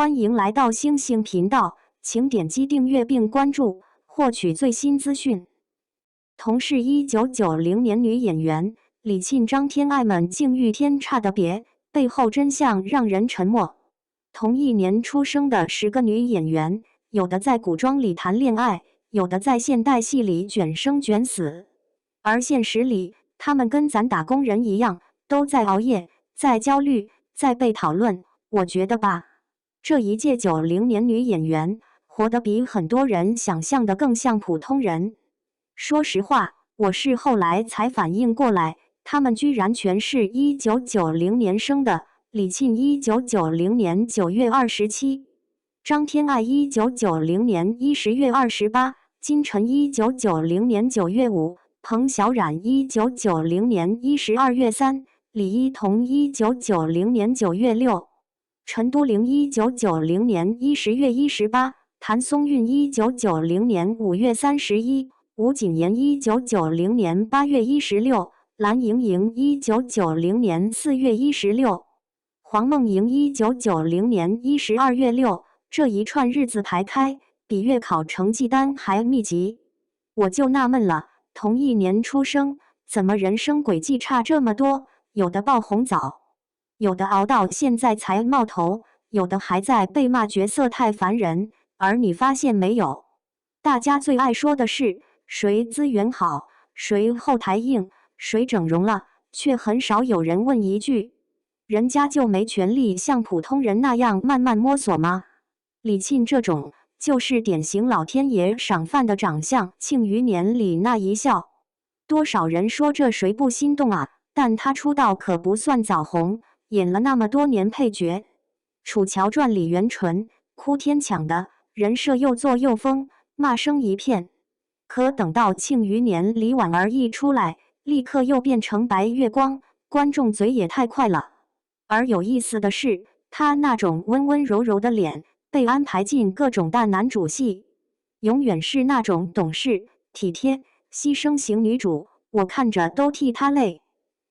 欢迎来到星星频道，请点击订阅并关注，获取最新资讯。同是1990年女演员李沁、张天爱们境遇天差的别，背后真相让人沉默。同一年出生的10个女演员，有的在古装里谈恋爱，有的在现代戏里卷生卷死。而现实里，她们跟咱打工人一样，都在熬夜，在焦虑，在被讨论。我觉得吧，这一届90年女演员活得比很多人想象的更像普通人。说实话，我是后来才反应过来，她们居然全是1990年生的。李沁1990年9月27，张天爱1990年10月28，金晨1990年9月5，彭小苒1990年12月3，李一桐1990年9月6，陈都灵1990年10月18，谭松韵1990年5月31，吴谨言1990年8月16，蓝盈莹1990年4月16，黄梦莹1990年12月6，这一串日子排开，比月考成绩单还密集。我就纳闷了，同一年出生，怎么人生轨迹差这么多？有的爆红早，有的熬到现在才冒头，有的还在被骂角色太烦人。而你发现没有，大家最爱说的是谁资源好，谁后台硬，谁整容了，却很少有人问一句，人家就没权利像普通人那样慢慢摸索吗？李沁这种就是典型老天爷赏饭的长相，《庆余年》里那一笑，多少人说这谁不心动啊？但她出道可不算早红，演了那么多年配角，《楚乔传》里袁纯哭天抢的，人设又作又疯，骂声一片。可等到《庆余年》里婉儿一出来，立刻又变成白月光，观众嘴也太快了。而有意思的是，她那种温温柔柔的脸被安排进各种大男主戏，永远是那种懂事、体贴、牺牲型女主，我看着都替她累。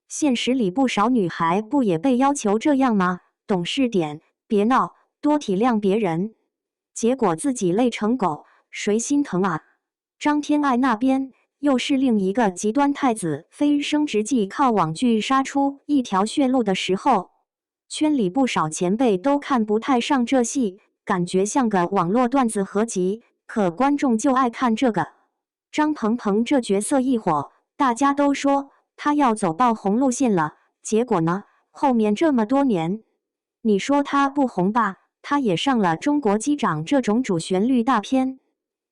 现实里不少女孩不也被要求这样吗？懂事点，别闹，多体谅别人。结果自己累成狗，谁心疼啊？张天爱那边又是另一个极端太子妃升职记靠网剧杀出一条血路的时候，圈里不少前辈都看不太上这戏，感觉像个网络段子合集，可观众就爱看这个。张鹏鹏这角色一火，大家都说他要走爆红路线了，结果呢，后面这么多年，你说他不红吧，他也上了中国机长这种主旋律大片。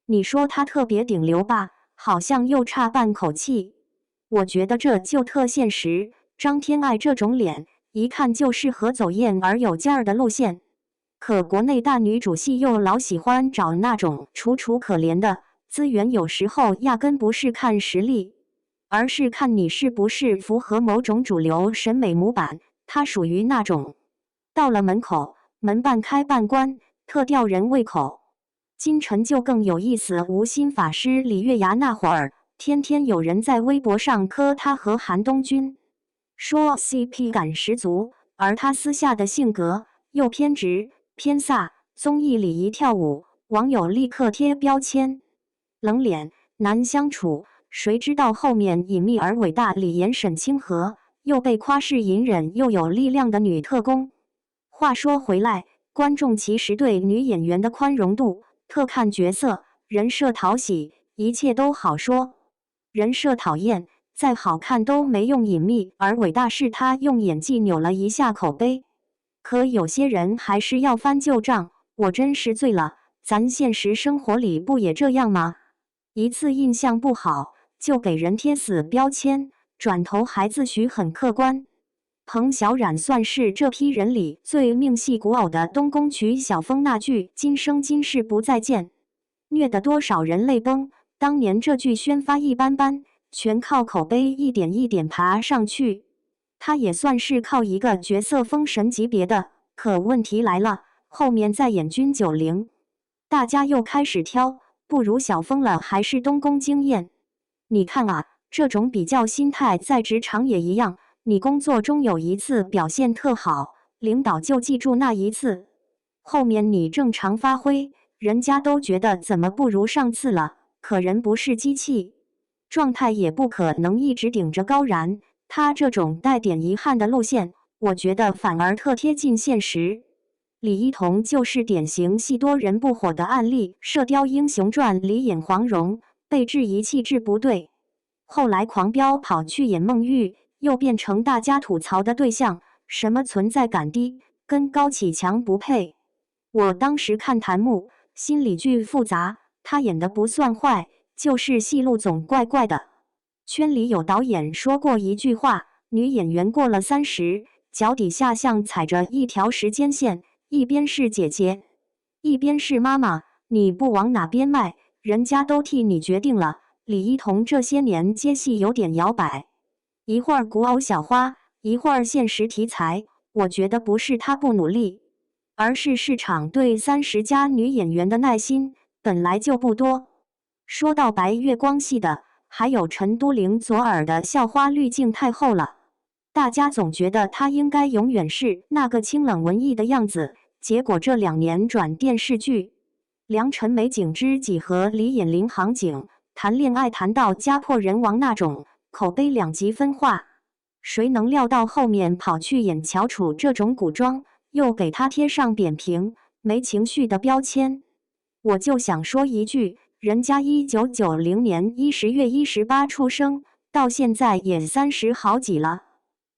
你说他特别顶流吧，好像又差半口气。我觉得这就特现实，张天爱这种脸，一看就适合走艳而有劲儿的路线。可国内大女主戏又老喜欢找那种楚楚可怜的，资源有时候压根不是看实力，而是看你是不是符合某种主流审美模板。她属于那种到了门口，门半开半关，特吊人胃口。金晨就更有意思，无心法师李月牙那会儿，天天有人在微博上磕她和韩东君，说 CP 感十足，而她私下的性格又偏执偏飒，综艺里一跳舞，网友立刻贴标签，冷脸难相处。谁知道后面隐秘而伟大李妍沈清河又被夸是隐忍又有力量的女特工。话说回来，观众其实对女演员的宽容度特看角色，人设讨喜，一切都好说；人设讨厌，再好看都没用。隐秘而伟大是他用演技扭了一下口碑。可有些人还是要翻旧账，我真是醉了，咱现实生活里不也这样吗？一次印象不好，就给人贴死标签，转头还自诩很客观。彭小苒算是这批人里最命系古偶的东宫曲小凤那句今生今世不再见，虐得多少人泪崩。当年这句宣发一般般，全靠口碑一点一点爬上去。他也算是靠一个角色封神级别的，可问题来了，后面再演君90，大家又开始挑，不如小凤了还是东宫惊艳。你看啊，这种比较心态在职场也一样，你工作中有一次表现特好，领导就记住那一次。后面你正常发挥，人家都觉得怎么不如上次了。可人不是机器，状态也不可能一直顶着高燃。他这种带点遗憾的路线，我觉得反而特贴近现实。李一桐就是典型戏多人不火的案例，《射雕英雄传》里演黄蓉，被质疑气质不对，后来狂飙跑去演孟玉，又变成大家吐槽的对象，什么存在感低，跟高启强不配。我当时看弹幕，心里巨复杂，他演的不算坏，就是戏路总怪怪的。圈里有导演说过一句话，女演员过了30，脚底下像踩着一条时间线，一边是姐姐，一边是妈妈，你不往哪边迈，人家都替你决定了。李一桐这些年接戏有点摇摆，一会儿古偶小花，一会儿现实题材，我觉得不是她不努力，而是市场对30+女演员的耐心本来就不多。说到白月光系的，还有陈都灵左耳的校花滤镜太厚了，大家总觉得她应该永远是那个清冷文艺的样子，结果这2年转电视剧，良辰美景知己和李眼林航景谈恋爱谈到家破人亡那种，口碑2极分化。谁能料到后面跑去演乔楚这种古装，又给他贴上扁平没情绪的标签？我就想说一句，人家1990年10月18出生，到现在也30好几了，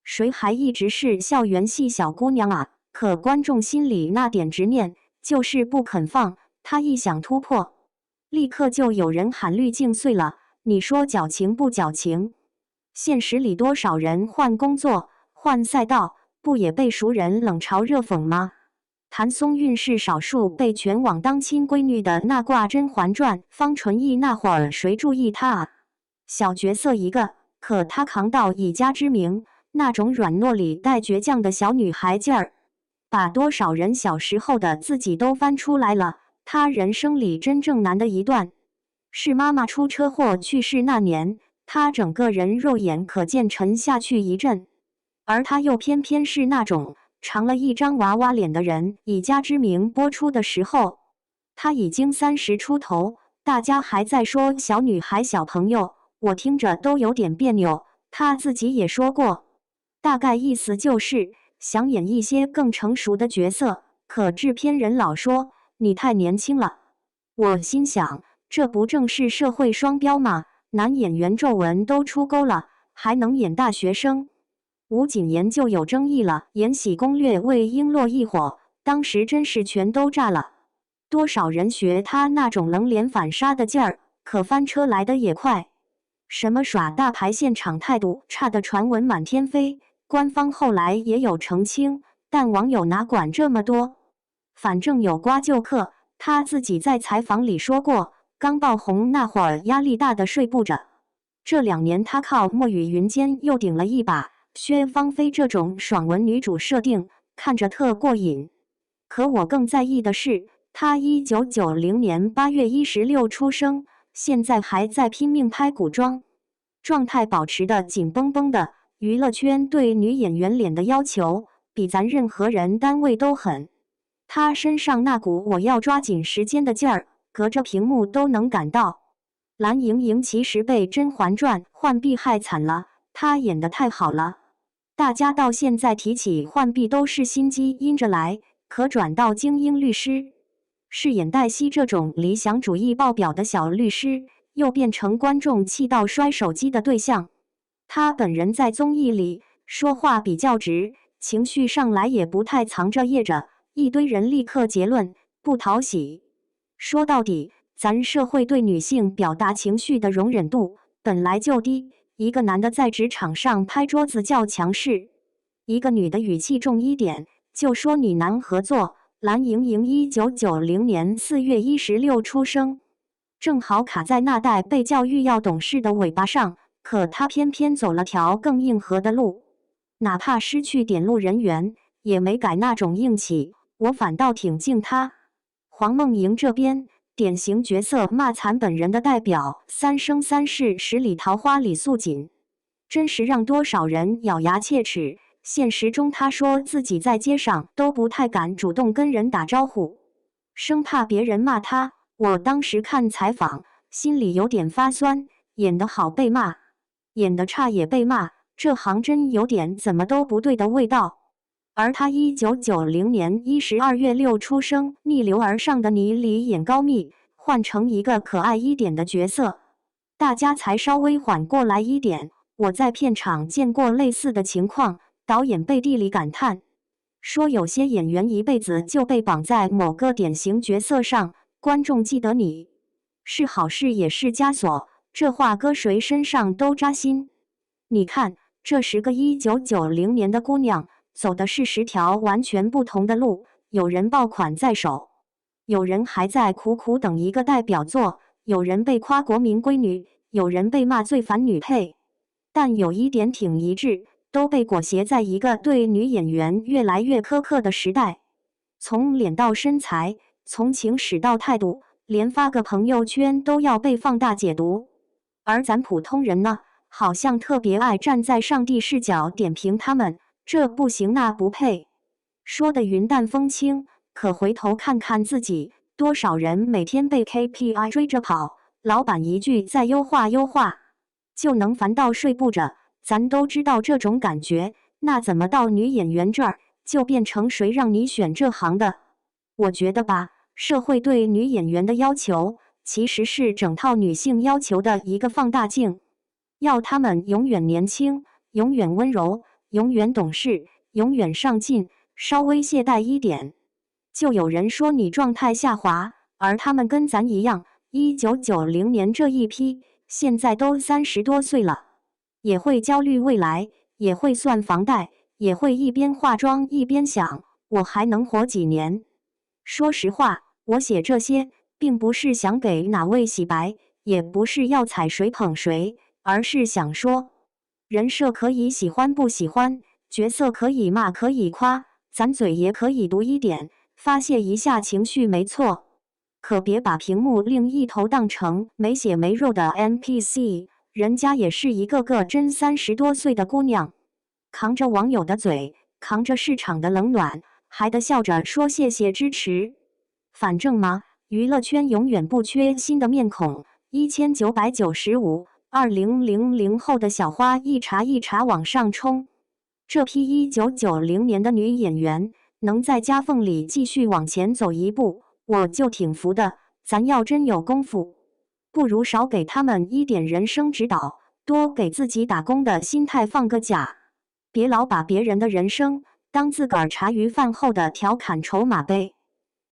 谁还一直是校园系小姑娘啊？可观众心里那点执念就是不肯放，他一想突破，立刻就有人喊滤镜碎了，你说矫情不矫情？现实里多少人换工作换赛道，不也被熟人冷嘲热讽吗？谭松韵是少数被全网当亲闺女的那挂《甄嬛传》，方纯义那会儿谁注意她啊？小角色一个，可她扛到以家之名，那种软糯里带倔强的小女孩劲儿，把多少人小时候的自己都翻出来了。她人生里真正难的一段，是妈妈出车祸去世那年，她整个人肉眼可见沉下去一阵，而她又偏偏是那种长了一张娃娃脸的人。以家之名播出的时候，她已经30出头，大家还在说小女孩小朋友，我听着都有点别扭。她自己也说过，大概意思就是想演一些更成熟的角色，可制片人老说你太年轻了。我心想，这不正是社会双标吗？男演员皱纹都出沟了，还能演大学生？吴谨言就有争议了，《延禧攻略》为璎珞一火，当时真是全都炸了，多少人学他那种冷脸反杀的劲儿，可翻车来的也快。什么耍大牌现场态度差的传闻满天飞，官方后来也有澄清，但网友哪管这么多？反正有瓜就嗑。他自己在采访里说过，刚爆红那会儿压力大的睡不着，这2年他靠《墨雨云间》又顶了一把。薛芳菲这种爽文女主设定看着特过瘾，可我更在意的是，她1990年8月16出生，现在还在拼命拍古装，状态保持得紧绷绷的。娱乐圈对女演员脸的要求比咱任何人单位都狠，她身上那股我要抓紧时间的劲儿，隔着屏幕都能感到。蓝盈莹其实被《甄嬛传》浣碧害惨了，她演得太好了。大家到现在提起浣碧都是心机阴着来，可转到精英律师，饰演黛西这种理想主义爆表的小律师，又变成观众气到摔手机的对象。他本人在综艺里说话比较直，情绪上来也不太藏着掖着，一堆人立刻结论不讨喜。说到底，咱社会对女性表达情绪的容忍度本来就低。一个男的在职场上拍桌子叫强势，一个女的语气重一点就说你难合作。蓝盈莹1990年4月16出生，正好卡在那代被教育要懂事的尾巴上，可她偏偏走了条更硬核的路，哪怕失去点路人缘，也没改那种硬气，我反倒挺敬她。黄梦莹这边，典型角色骂惨本人的代表，《三生三世十里桃花》李素锦，真是让多少人咬牙切齿。现实中他说自己在街上都不太敢主动跟人打招呼，生怕别人骂他。我当时看采访，心里有点发酸，演得好被骂，演得差也被骂，这行真有点怎么都不对的味道。而他1990年12月6出生，逆流而上的你里演高密，换成一个可爱一点的角色，大家才稍微缓过来一点。我在片场见过类似的情况，导演背地里感叹说，有些演员一辈子就被绑在某个典型角色上，观众记得你是好事也是枷锁，这话搁谁身上都扎心。你看，这10个1990年的姑娘，走的是10条完全不同的路，有人爆款在手，有人还在苦苦等一个代表作，有人被夸国民闺女，有人被骂最烦女配。但有一点挺一致，都被裹挟在一个对女演员越来越苛刻的时代。从脸到身材，从情史到态度，连发个朋友圈都要被放大解读。而咱普通人呢，好像特别爱站在上帝视角点评他们，这不行那不配，说的云淡风轻。可回头看看自己，多少人每天被 KPI 追着跑，老板一句再优化优化，就能烦到睡不着。咱都知道这种感觉，那怎么到女演员这儿就变成谁让你选这行的？我觉得吧，社会对女演员的要求其实是整套女性要求的一个放大镜，要她们永远年轻，永远温柔，永远懂事，永远上进，稍微懈怠一点，就有人说你状态下滑。而他们跟咱一样，1990年这一批，现在都30多岁了，也会焦虑未来，也会算房贷，也会一边化妆一边想，我还能活几年？说实话，我写这些，并不是想给哪位洗白，也不是要踩谁捧谁，而是想说，人设可以喜欢不喜欢，角色可以骂可以夸，咱嘴也可以毒一点，发泄一下情绪没错。可别把屏幕另一头当成没血没肉的 NPC， 人家也是一个个真30多岁的姑娘，扛着网友的嘴，扛着市场的冷暖，还得笑着说谢谢支持。反正嘛，娱乐圈永远不缺新的面孔。1995 2000后的小花一茬一茬往上冲，这批1990年的女演员能在夹缝里继续往前走一步，我就挺服的。咱要真有功夫，不如少给他们一点人生指导，多给自己打工的心态放个假，别老把别人的人生当自个儿茶余饭后的调侃筹码呗。